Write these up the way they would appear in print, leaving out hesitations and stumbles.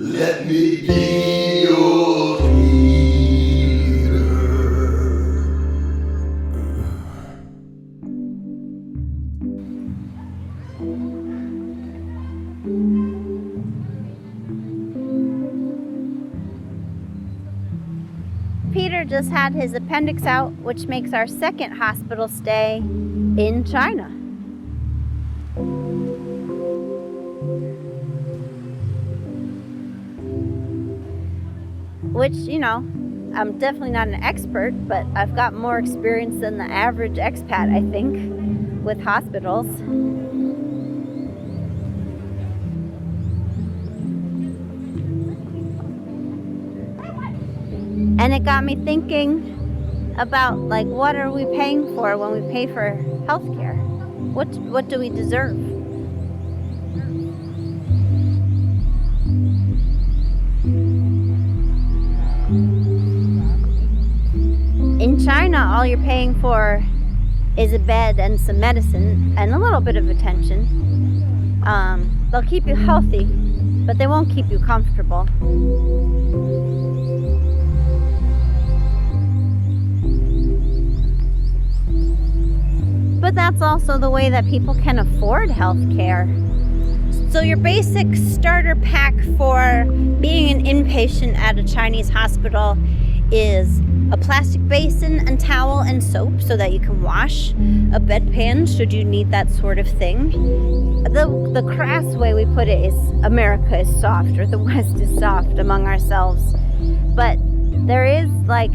Let me be your healer. Peter just had his appendix out, which makes our second hospital stay in China. Which, you know, I'm definitely not an expert, but I've got more experience than the average expat, I think, with hospitals. And it got me thinking about, like, what are we paying for when we pay for healthcare? What do we deserve? In China, all you're paying for is a bed and some medicine and a little bit of attention. They'll keep you healthy, but they won't keep you comfortable. But that's also the way that people can afford health care. So your basic starter pack for being an inpatient at a Chinese hospital is a plastic basin and towel and soap so that you can wash, a bedpan should you need that sort of thing. The crass way we put it is America is soft, or the West is soft among ourselves. But there is, like,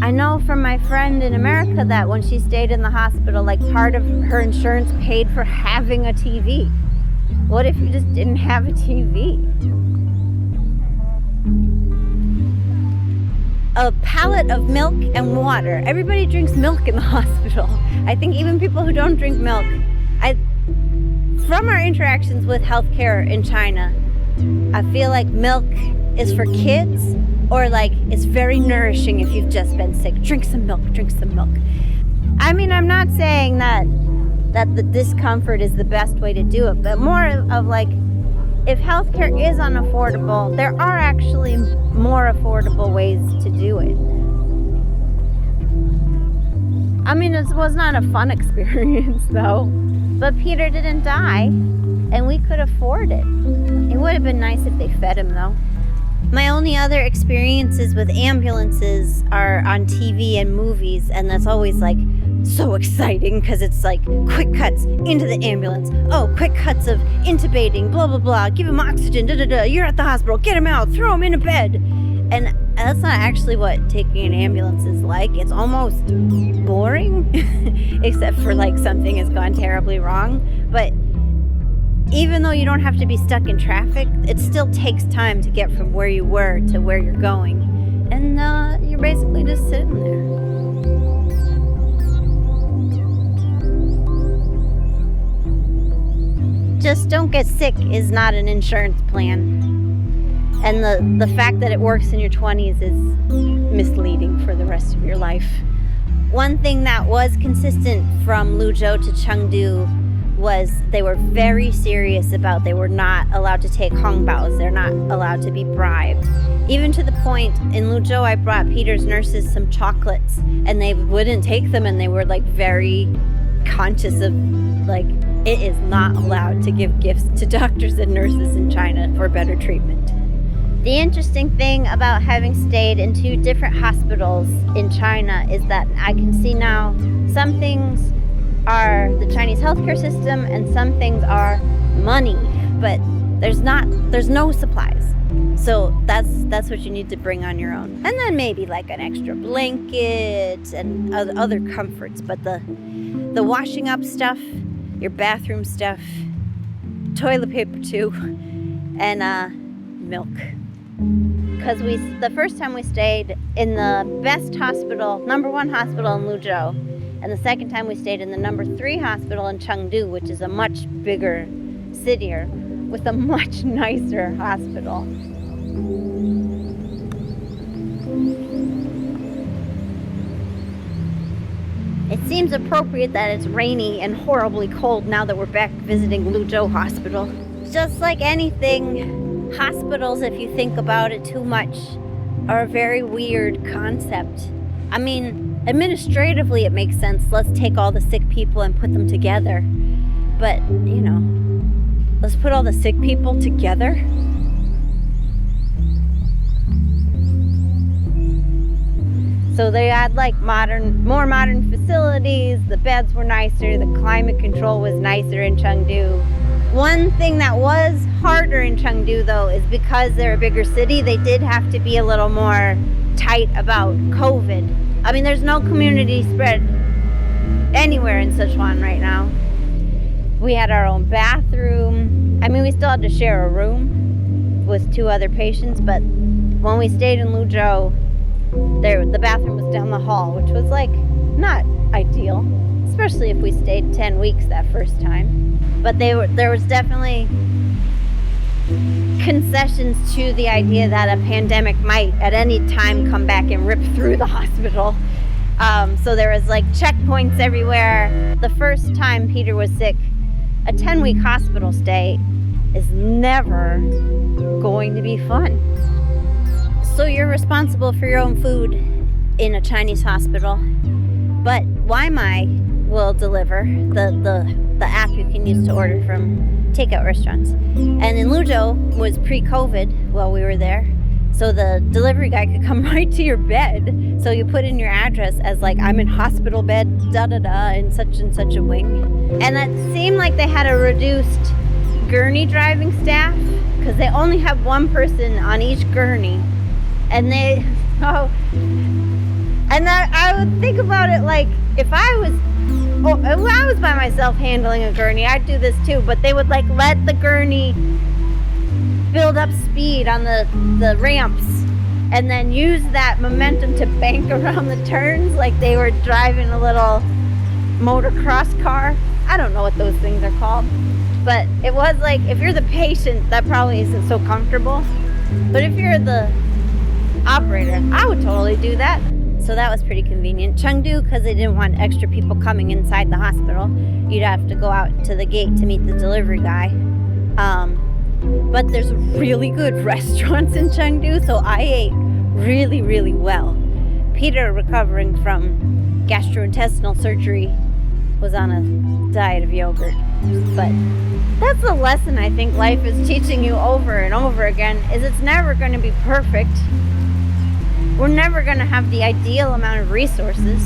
I know from my friend in America that when she stayed in the hospital, like, part of her insurance paid for having a TV. What if you just didn't have a TV? A pallet of milk and water. Everybody drinks milk in the hospital. I think even people who don't drink milk. From our interactions with healthcare in China, I feel like milk is for kids, or like it's very nourishing if you've just been sick. Drink some milk, drink some milk. I mean, I'm not saying that the discomfort is the best way to do it, but more of like, if healthcare is unaffordable, there are actually more affordable ways to do it. I mean, it was not a fun experience though, but Peter didn't die and we could afford it. It would have been nice if they fed him though. My only other experiences with ambulances are on TV and movies, and that's always like so exciting because it's like quick cuts into the ambulance. Oh, quick cuts of intubating, blah, blah, blah. Give him oxygen, da, da, da. You're at the hospital. Get him out. Throw him in a bed. And that's not actually what taking an ambulance is like. It's almost boring, except for like something has gone terribly wrong. But even though you don't have to be stuck in traffic, it still takes time to get from where you were to where you're going. And you're basically just sitting there. Just don't get sick is not an insurance plan. And the fact that it works in your 20s is misleading for the rest of your life. One thing that was consistent from Luzhou to Chengdu was they were very serious about they were not allowed to take hongbaos. They're not allowed to be bribed. Even to the point, in Luzhou, I brought Peter's nurses some chocolates, and they wouldn't take them, and they were like very conscious of like, it is not allowed to give gifts to doctors and nurses in China for better treatment. The interesting thing about having stayed in 2 different hospitals in China is that I can see now some things are the Chinese healthcare system and some things are money, but there's no supplies. So that's what you need to bring on your own. And then maybe like an extra blanket and other comforts, but the washing up stuff, your bathroom stuff, toilet paper too, and milk. Because the first time we stayed in the best hospital, #1 hospital in Luzhou, and the second time we stayed in the #3 hospital in Chengdu, which is a much bigger city with a much nicer hospital. It seems appropriate that it's rainy and horribly cold now that we're back visiting Luzhou Hospital. Just like anything, hospitals, if you think about it too much, are a very weird concept. I mean, administratively it makes sense. Let's take all the sick people and put them together. But, you know, let's put all the sick people together. So they had like more modern facilities. The beds were nicer. The climate control was nicer in Chengdu. One thing that was harder in Chengdu, though, is because they're a bigger city, they did have to be a little more tight about COVID. I mean, there's no community spread anywhere in Sichuan right now. We had our own bathroom. I mean, we still had to share a room with 2 other patients, but when we stayed in Luzhou, the bathroom was down the hall, which was like not ideal, especially if we stayed 10 weeks that first time. But there was definitely concessions to the idea that a pandemic might at any time come back and rip through the hospital. So there was like checkpoints everywhere. The first time Peter was sick, a 10-week hospital stay is never going to be fun. So you're responsible for your own food in a Chinese hospital, but 𝗖𝗵cie will deliver the app you can use to order from takeout restaurants. And in Luzhou was pre-COVID while we were there, so the delivery guy could come right to your bed. So you put in your address as like, I'm in hospital bed, in such and such a wing. And it seemed like they had a reduced gurney driving staff because they only have 1 person on each gurney. And I would think about it like, if I was by myself handling a gurney, I'd do this too, but they would like let the gurney build up speed on the ramps and then use that momentum to bank around the turns like they were driving a little motocross car. I don't know what those things are called, but it was like, if you're the patient, that probably isn't so comfortable, but if you're the operator, I would totally do that. So that was pretty convenient. Chengdu, because they didn't want extra people coming inside the hospital, you'd have to go out to the gate to meet the delivery guy. But there's really good restaurants in Chengdu, so I ate really, really well. Peter, recovering from gastrointestinal surgery, was on a diet of yogurt. But that's the lesson I think life is teaching you over and over again, is it's never going to be perfect. We're never going to have the ideal amount of resources.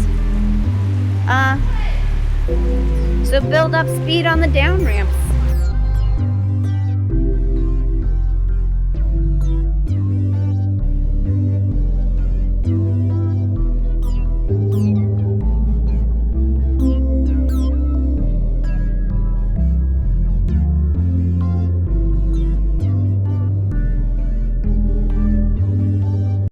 So build up speed on the down ramps.